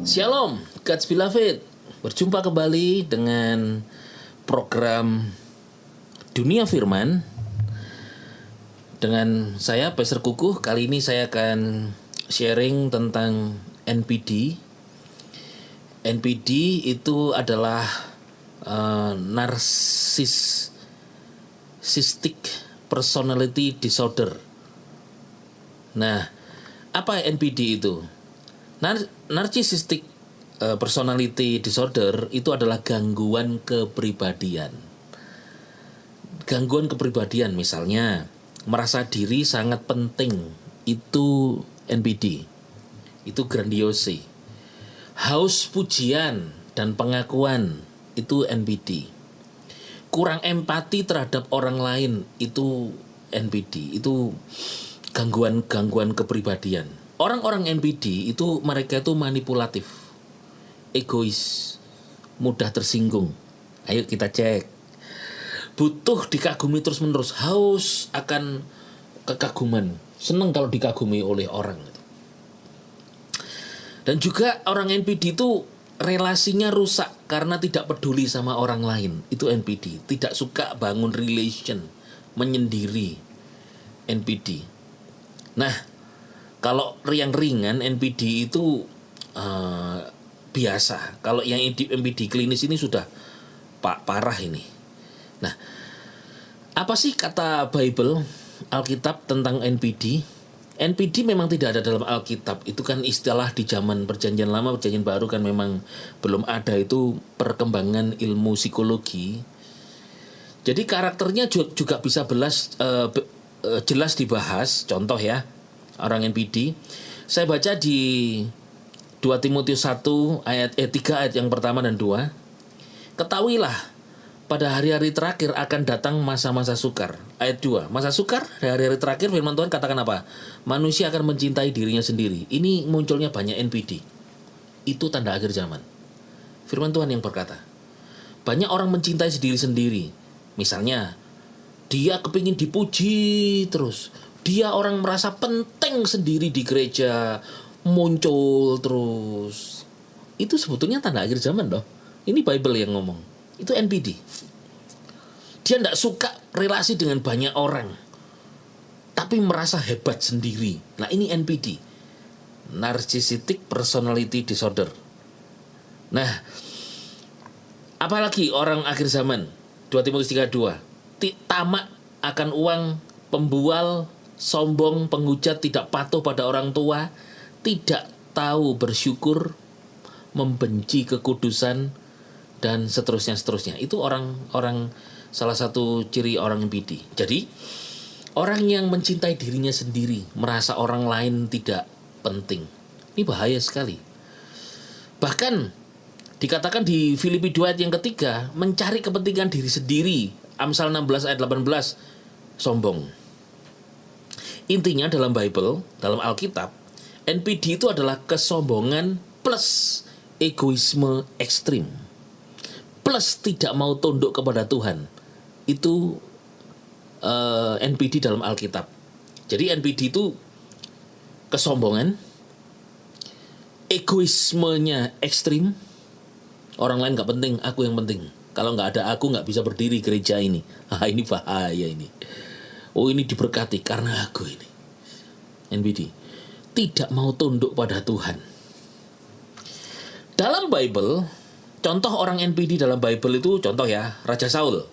Shalom, God's Beloved. Berjumpa kembali dengan program Dunia Firman dengan saya, Pastor Kukuh. Kali ini saya akan sharing tentang NPD. NPD itu adalah Narcissistic Personality Disorder. Nah, apa NPD itu? Narcissistic Personality Disorder itu adalah gangguan kepribadian. Gangguan kepribadian misalnya merasa diri sangat penting, itu NPD. Itu grandiose. Haus pujian dan pengakuan, itu NPD. Kurang empati terhadap orang lain, itu NPD. Itu gangguan kepribadian. Orang-orang NPD itu mereka itu manipulatif, egois, mudah tersinggung. Ayo kita cek. Butuh dikagumi terus-menerus, haus akan kekaguman, senang kalau dikagumi oleh orang. Dan juga orang NPD itu relasinya rusak karena tidak peduli sama orang lain. Itu NPD, tidak suka bangun relation, menyendiri. NPD. Nah, kalau yang ringan NPD itu biasa. Kalau yang NPD klinis ini sudah parah ini. Nah, apa sih kata Bible, Alkitab tentang NPD? NPD memang tidak ada dalam Alkitab. Itu kan istilah di zaman Perjanjian Lama, Perjanjian Baru kan memang belum ada itu perkembangan ilmu psikologi. Jadi karakternya juga bisa jelas dibahas. Contoh ya, orang NPD. Saya baca di 2 Timotius 1 ayat 3 ayat yang pertama dan 2. Ketahuilah pada hari-hari terakhir akan datang masa-masa sukar. Ayat 2. Masa sukar, hari-hari terakhir firman Tuhan katakan apa? Manusia akan mencintai dirinya sendiri. Ini munculnya banyak NPD. Itu tanda akhir zaman. Firman Tuhan yang berkata. Banyak orang mencintai sendiri-sendiri. Misalnya, dia kepingin dipuji terus. Dia orang merasa penting sendiri di gereja, muncul terus. Itu sebetulnya tanda akhir zaman loh. Ini Bible yang ngomong. Itu NPD. Dia tidak suka relasi dengan banyak orang, tapi merasa hebat sendiri. Nah, ini NPD. Narcissistic Personality Disorder. Nah, apalagi orang akhir zaman. 2 Timotius 3:2. Tamak akan uang, pembual, sombong, penghujat, tidak patuh pada orang tua, tidak tahu bersyukur, membenci kekudusan, dan seterusnya. Itu orang salah satu ciri orang NPD. Jadi orang yang mencintai dirinya sendiri, merasa orang lain tidak penting, ini bahaya sekali. Bahkan dikatakan di Filipi 2 ayat yang ketiga, mencari kepentingan diri sendiri. Amsal 16 ayat 18, sombong. Intinya dalam Bible, dalam Alkitab, NPD itu adalah kesombongan plus egoisme ekstrim. Plus tidak mau tunduk kepada Tuhan. Itu NPD dalam Alkitab. Jadi NPD itu kesombongan, egoismenya ekstrim. Orang lain gak penting, aku yang penting. Kalau gak ada aku gak bisa berdiri gereja ini. Ini bahaya ini. Oh, ini diberkati karena aku ini. NPD. Tidak mau tunduk pada Tuhan. Dalam Bible, contoh orang NPD dalam Bible itu, contoh ya, Raja Saul.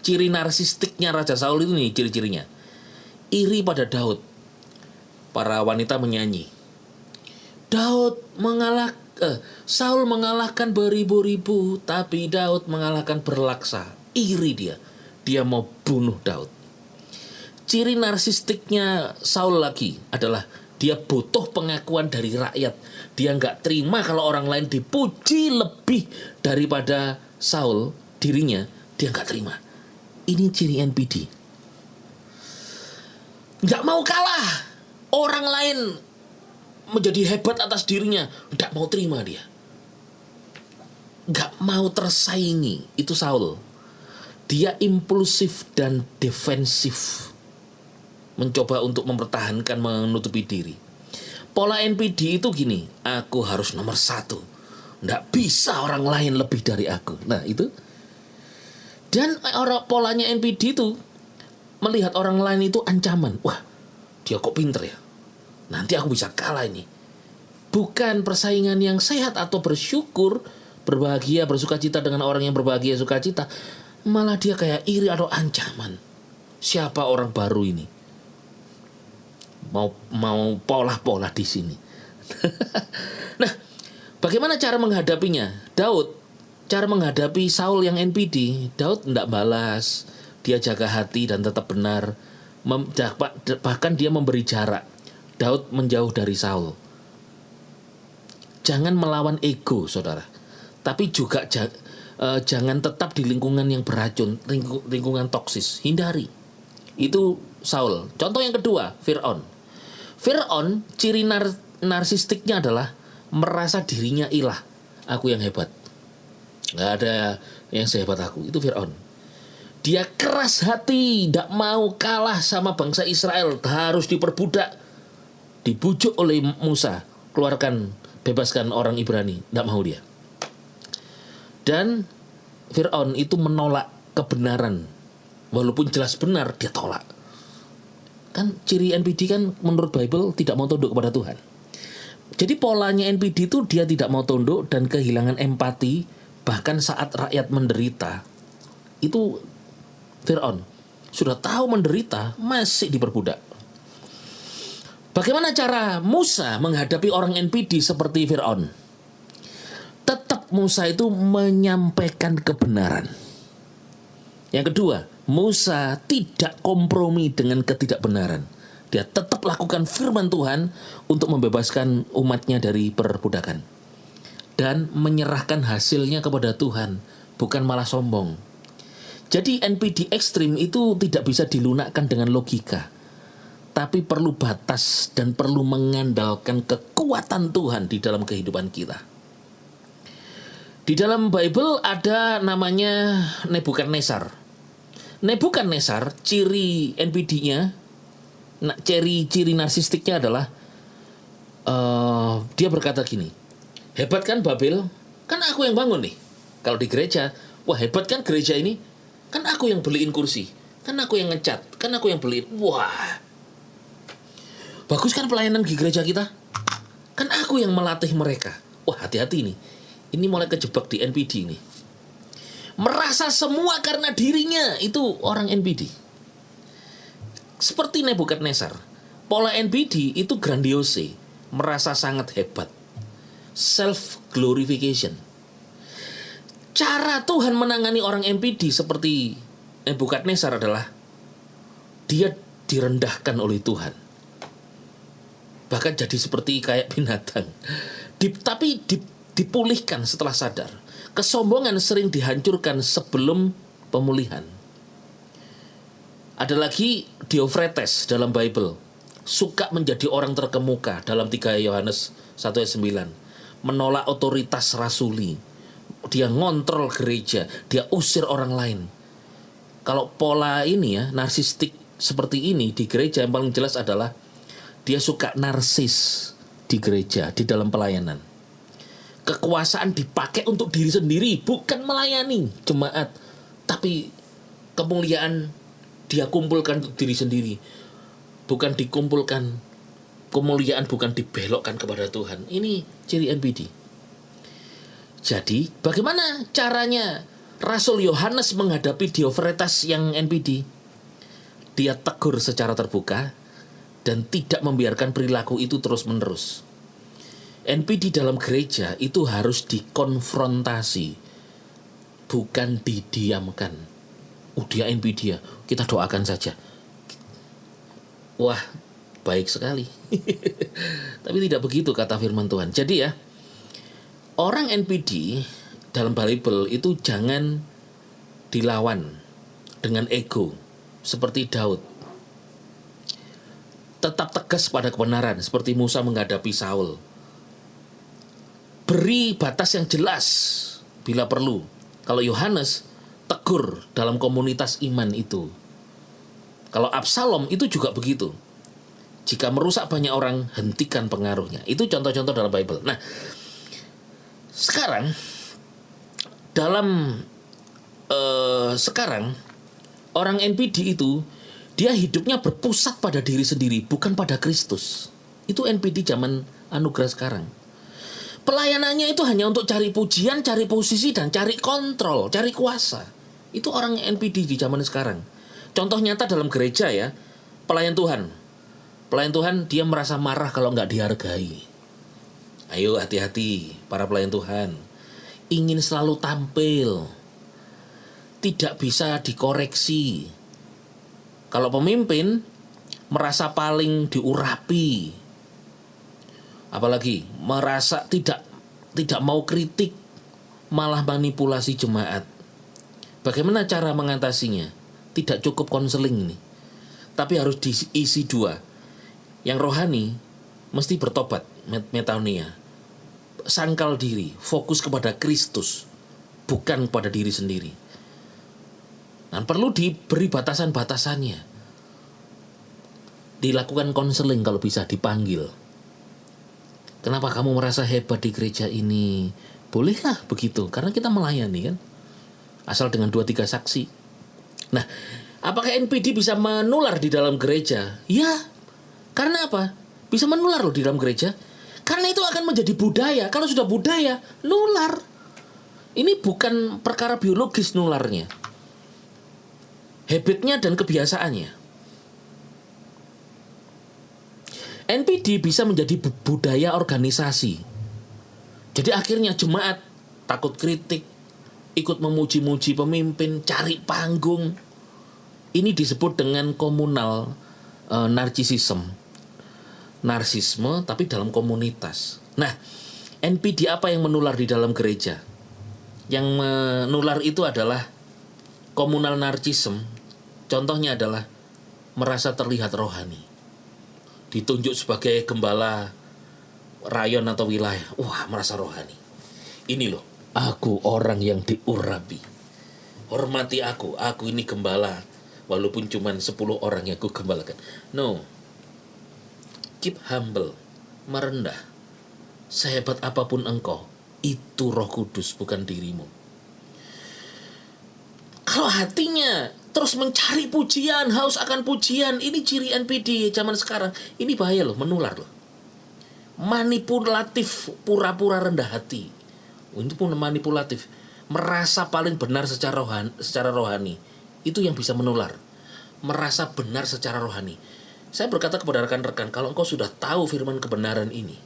Ciri narsistiknya Raja Saul itu nih ciri-cirinya. Iri pada Daud. Para wanita menyanyi. Saul mengalahkan beribu-ribu, tapi Daud mengalahkan berlaksa. Iri dia. Dia mau bunuh Daud. Ciri narsistiknya Saul lagi adalah dia butuh pengakuan dari rakyat. Dia nggak terima kalau orang lain dipuji lebih daripada Saul dirinya. Dia nggak terima. Ini ciri NPD. Nggak mau kalah. Orang lain menjadi hebat atas dirinya. Nggak mau terima dia. Nggak mau tersaingi. Itu Saul. Dia impulsif dan defensif. Mencoba untuk mempertahankan, menutupi diri. Pola NPD itu gini, aku harus nomor satu. Nggak bisa orang lain lebih dari aku. Nah itu. Dan polanya NPD itu melihat orang lain itu ancaman. Wah, dia kok pinter ya. Nanti aku bisa kalah ini. Bukan persaingan yang sehat atau bersyukur, berbahagia, bersukacita dengan orang yang berbahagia, sukacita. Malah dia kayak iri atau ancaman. Siapa orang baru ini? Mau pola-pola di sini. Nah, bagaimana cara menghadapinya? Daud, cara menghadapi Saul yang NPD, Daud tidak balas, dia jaga hati dan tetap benar. Bahkan dia memberi jarak. Daud menjauh dari Saul. Jangan melawan ego, saudara. Tapi juga jangan tetap di lingkungan yang beracun, lingkungan toksis. Hindari. Itu Saul. Contoh yang kedua, Fir'aun. Fir'aun ciri narsistiknya adalah merasa dirinya ilah. Aku yang hebat. Gak ada yang sehebat aku. Itu Fir'aun. Dia keras hati, tidak mau kalah sama bangsa Israel, harus diperbudak. Dibujuk oleh Musa, bebaskan orang Ibrani. Tidak mau dia. Dan Fir'aun itu menolak kebenaran. Walaupun jelas benar, dia tolak. Kan ciri NPD kan menurut Bible tidak mau tunduk kepada Tuhan. Jadi polanya NPD itu dia tidak mau tunduk dan kehilangan empati. Bahkan saat rakyat menderita, itu Fir'aun sudah tahu menderita masih diperbudak. Bagaimana cara Musa menghadapi orang NPD seperti Fir'aun? Tetap Musa itu menyampaikan kebenaran. Yang kedua, Musa tidak kompromi dengan ketidakbenaran. Dia tetap lakukan firman Tuhan untuk membebaskan umatnya dari perbudakan. Dan menyerahkan hasilnya kepada Tuhan, bukan malah sombong. Jadi NPD ekstrim itu tidak bisa dilunakkan dengan logika. Tapi perlu batas dan perlu mengandalkan kekuatan Tuhan di dalam kehidupan kita. Di dalam Bible ada namanya Nebukadnezar. Nebukadnezar, ciri NPD-nya, ciri narsistiknya adalah dia berkata gini, hebat kan Babel? Kan aku yang bangun nih. Kalau di gereja, wah hebat kan gereja ini? Kan aku yang beliin kursi, kan aku yang ngecat, kan aku yang beliin. Wah, bagus kan pelayanan di gereja kita? Kan aku yang melatih mereka. Wah hati-hati nih, ini mulai kejebak di NPD nih. Merasa semua karena dirinya, itu orang NPD. Seperti Nebukadnezar, pola NPD itu grandiose, merasa sangat hebat. Self-glorification. Cara Tuhan menangani orang NPD seperti Nebukadnezar adalah dia direndahkan oleh Tuhan. Bahkan jadi seperti kayak binatang. Tapi dipulihkan setelah sadar. Kesombongan sering dihancurkan sebelum pemulihan. Ada lagi Diofretes dalam Bible. Suka menjadi orang terkemuka dalam 3 Yohanes 1 ayat 9. Menolak otoritas rasuli. Dia ngontrol gereja. Dia usir orang lain. Kalau pola ini ya, narsistik seperti ini di gereja yang paling jelas adalah dia suka narsis di gereja, di dalam pelayanan. Kekuasaan dipakai untuk diri sendiri, bukan melayani jemaat, tapi kemuliaan dia kumpulkan untuk diri sendiri, bukan dikumpulkan. Kemuliaan bukan dibelokkan kepada Tuhan. Ini ciri NPD. Jadi bagaimana caranya Rasul Yohanes menghadapi Diofretes yang NPD? Dia tegur secara terbuka dan tidak membiarkan perilaku itu terus-menerus. NPD dalam gereja itu harus dikonfrontasi, bukan didiamkan. Dia NPD ya, kita doakan saja. Wah, baik sekali. Tapi tidak begitu kata firman Tuhan. Jadi ya, orang NPD dalam Bible itu jangan dilawan dengan ego seperti Daud. Tetap tegas pada kebenaran seperti Musa menghadapi Saul. Beri batas yang jelas bila perlu. Kalau Yohanes tegur dalam komunitas iman itu. Kalau Absalom itu juga begitu. Jika merusak banyak orang, hentikan pengaruhnya. Itu contoh-contoh dalam Bible. Nah, sekarang sekarang orang NPD itu dia hidupnya berpusat pada diri sendiri, bukan pada Kristus. Itu NPD zaman anugerah sekarang. Pelayanannya itu hanya untuk cari pujian, cari posisi, dan cari kontrol, cari kuasa. Itu orang NPD di zaman sekarang. Contoh nyata dalam gereja ya, pelayan Tuhan. Pelayan Tuhan dia merasa marah kalau nggak dihargai. Ayo hati-hati para pelayan Tuhan. Ingin selalu tampil, tidak bisa dikoreksi. Kalau pemimpin merasa paling diurapi, apalagi merasa tidak mau kritik, malah manipulasi jemaat. Bagaimana cara mengatasinya? Tidak cukup konseling ini, tapi harus diisi dua. Yang rohani mesti bertobat, metanoia, sangkal diri, fokus kepada Kristus, bukan pada diri sendiri. Dan perlu diberi batasan-batasannya. Dilakukan konseling kalau bisa, dipanggil. Kenapa kamu merasa hebat di gereja ini? Bolehlah begitu, karena kita melayani kan. Asal dengan 2-3 saksi. Nah, apakah NPD bisa menular di dalam gereja? Ya, karena apa? Bisa menular loh di dalam gereja. Karena itu akan menjadi budaya. Kalau sudah budaya, nular. Ini bukan perkara biologis nularnya. Habitnya dan kebiasaannya. NPD bisa menjadi budaya organisasi. Jadi akhirnya jemaat takut kritik, ikut memuji-muji pemimpin, cari panggung. Ini disebut dengan komunal narsisme tapi dalam komunitas. Nah, NPD apa yang menular di dalam gereja? Yang menular itu adalah komunal narsisme. Contohnya adalah merasa terlihat rohani, ditunjuk sebagai gembala rayon atau wilayah. Wah, merasa rohani. Ini loh, aku orang yang diurapi. Hormati aku ini gembala. Walaupun cuma 10 orang yang aku gembalakan. No. Keep humble, merendah. Sehebat apapun engkau, itu Roh Kudus, bukan dirimu. Kalau hatinya terus mencari pujian, haus akan pujian, ini ciri NPD zaman sekarang. Ini bahaya loh, menular loh. Manipulatif, pura-pura rendah hati. Itu pun manipulatif. Merasa paling benar secara rohani. Itu yang bisa menular. Merasa benar secara rohani. Saya berkata kepada rekan-rekan, kalau engkau sudah tahu firman kebenaran ini,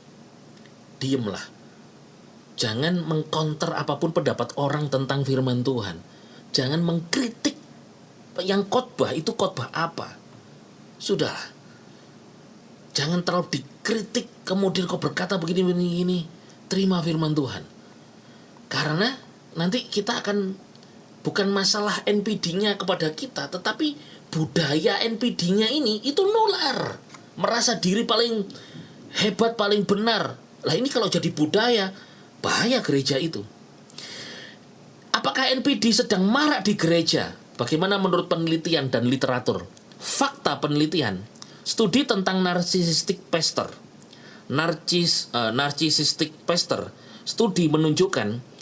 diamlah. Jangan mengkonter apapun pendapat orang tentang firman Tuhan. Jangan mengkritik yang khotbah, itu khotbah apa. Sudahlah. Jangan terlalu dikritik, kemudian kau berkata begini. Terima firman Tuhan. Karena nanti kita akan, bukan masalah NPD-nya kepada kita, tetapi budaya NPD-nya ini itu nular. Merasa diri paling hebat, paling benar. Lah ini kalau jadi budaya, bahaya gereja itu. Apakah NPD sedang marak di gereja? Bagaimana menurut penelitian dan literatur? Fakta penelitian, studi tentang narcissistic pastor. Narcissistic pastor, studi menunjukkan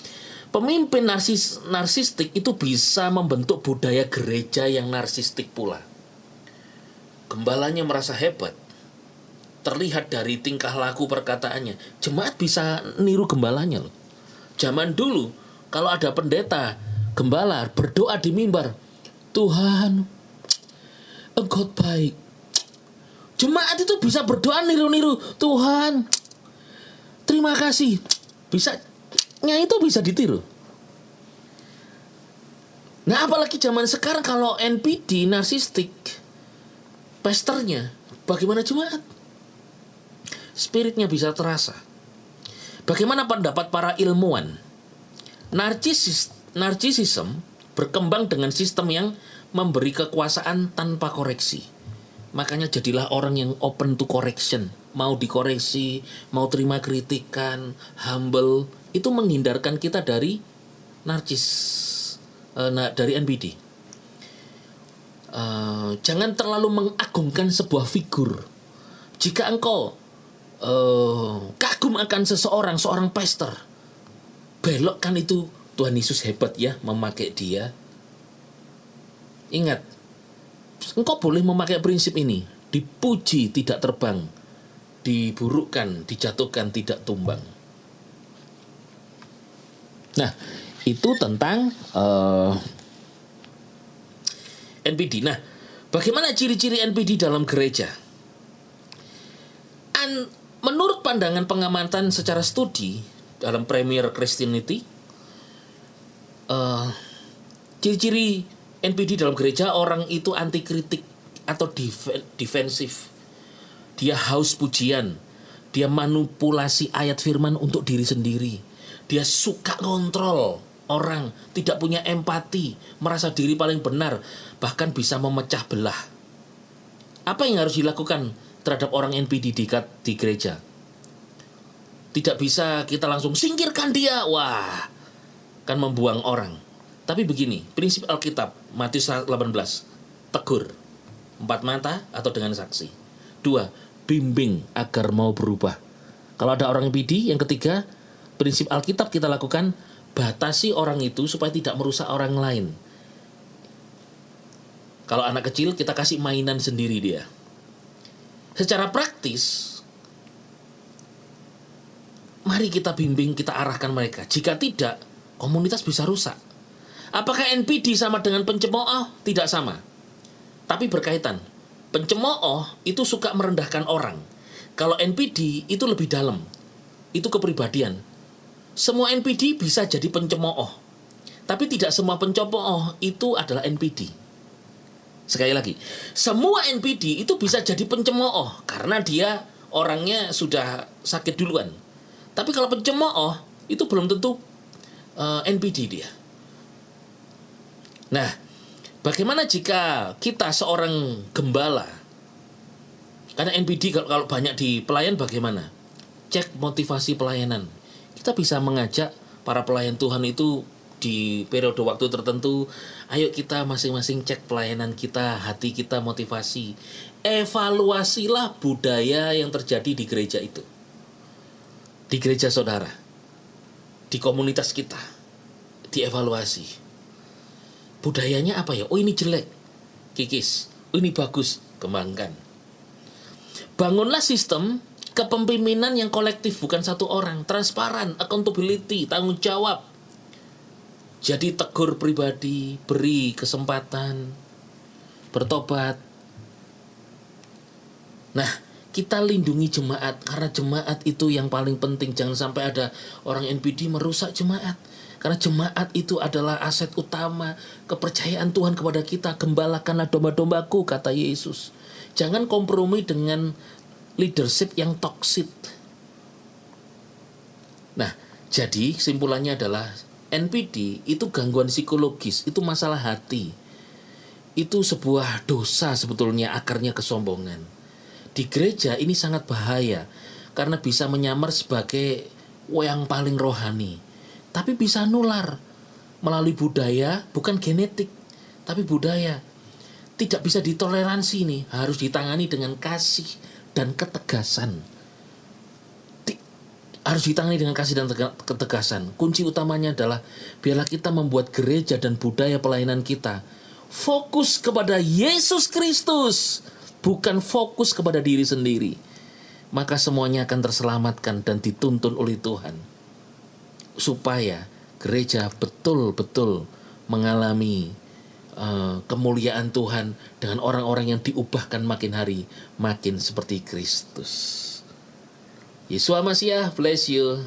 pemimpin narsistik itu bisa membentuk budaya gereja yang narsistik pula. Gembalanya merasa hebat, terlihat dari tingkah laku perkataannya. Jemaat bisa niru gembalanya loh. Zaman dulu kalau ada pendeta, gembala berdoa di mimbar, Tuhan, Engkau baik. Jemaat itu bisa berdoa niru-niru, Tuhan, terima kasih. Itu bisa ditiru. Nah, apalagi zaman sekarang kalau NPD narsistik pastornya, bagaimana jemaat? Spiritnya bisa terasa. Bagaimana pendapat para ilmuwan? Narcissism berkembang dengan sistem yang memberi kekuasaan tanpa koreksi. Makanya jadilah orang yang open to correction. Mau dikoreksi, mau terima kritikan, humble. Itu menghindarkan kita dari dari NPD. Jangan terlalu mengagungkan sebuah figur. Jika engkau kagum akan seorang pastor, belokkan itu. Tuhan Yesus hebat ya memakai dia. Ingat, engkau boleh memakai prinsip ini. Dipuji tidak terbang, diburukkan, dijatuhkan tidak tumbang. Nah, itu tentang NPD. Nah, bagaimana ciri-ciri NPD dalam gereja? Menurut pandangan pengamatan secara studi dalam Premier Christianity, ciri-ciri NPD dalam gereja, orang itu anti kritik atau defensif. Dia haus pujian, dia manipulasi ayat firman untuk diri sendiri. Dia suka kontrol orang, tidak punya empati, merasa diri paling benar, bahkan bisa memecah belah. Apa yang harus dilakukan terhadap orang NPD di gereja? Tidak bisa kita langsung singkirkan dia, wah, kan membuang orang. Tapi begini, prinsip Alkitab, Matius 18, tegur, 4 mata atau dengan saksi. 2, bimbing agar mau berubah. Kalau ada orang NPD, yang ketiga, prinsip Alkitab kita lakukan, batasi orang itu supaya tidak merusak orang lain. Kalau anak kecil, kita kasih mainan sendiri dia. Secara praktis, mari kita bimbing, kita arahkan mereka. Jika tidak, komunitas bisa rusak. Apakah NPD sama dengan pencemooh? Tidak sama, tapi berkaitan. Pencemooh itu suka merendahkan orang. Kalau NPD itu lebih dalam, itu kepribadian. Semua NPD bisa jadi pencemooh, tapi tidak semua pencemooh itu adalah NPD. Sekali lagi, semua NPD itu bisa jadi pencemooh karena dia orangnya sudah sakit duluan. Tapi kalau pencemooh itu belum tentu NPD dia. Nah, bagaimana jika kita seorang gembala? Karena NPD kalau banyak di pelayan bagaimana? Cek motivasi pelayanan. Kita bisa mengajak para pelayan Tuhan itu di periode waktu tertentu, ayo kita masing-masing cek pelayanan kita, hati kita, motivasi. Evaluasilah budaya yang terjadi di gereja itu. Di gereja saudara, di komunitas kita, dievaluasi. Budayanya apa ya? Oh, ini jelek, kikis. Oh, ini bagus, kembangkan. Bangunlah sistem kepemimpinan yang kolektif, bukan satu orang. Transparan, accountability, tanggung jawab. Jadi tegur pribadi, beri kesempatan, bertobat. Nah, kita lindungi jemaat, karena jemaat itu yang paling penting. Jangan sampai ada orang NPD merusak jemaat. Karena jemaat itu adalah aset utama kepercayaan Tuhan kepada kita. Gembalakanlah domba-dombaku, kata Yesus. Jangan kompromi dengan leadership yang toksik. Nah, jadi kesimpulannya adalah NPD itu gangguan psikologis, itu masalah hati. Itu sebuah dosa sebetulnya, akarnya kesombongan. Di gereja ini sangat bahaya karena bisa menyamar sebagai yang paling rohani. Tapi bisa nular melalui budaya, bukan genetik, tapi budaya. Tidak bisa ditoleransi nih, harus ditangani dengan kasih dan ketegasan. Harus ditangani dengan kasih dan ketegasan. Kunci utamanya adalah biarlah kita membuat gereja dan budaya pelayanan kita fokus kepada Yesus Kristus, bukan fokus kepada diri sendiri. Maka semuanya akan terselamatkan dan dituntun oleh Tuhan. Supaya gereja betul-betul mengalami kemuliaan Tuhan dengan orang-orang yang diubahkan makin hari makin seperti Kristus. Yesua Masiah, bless you.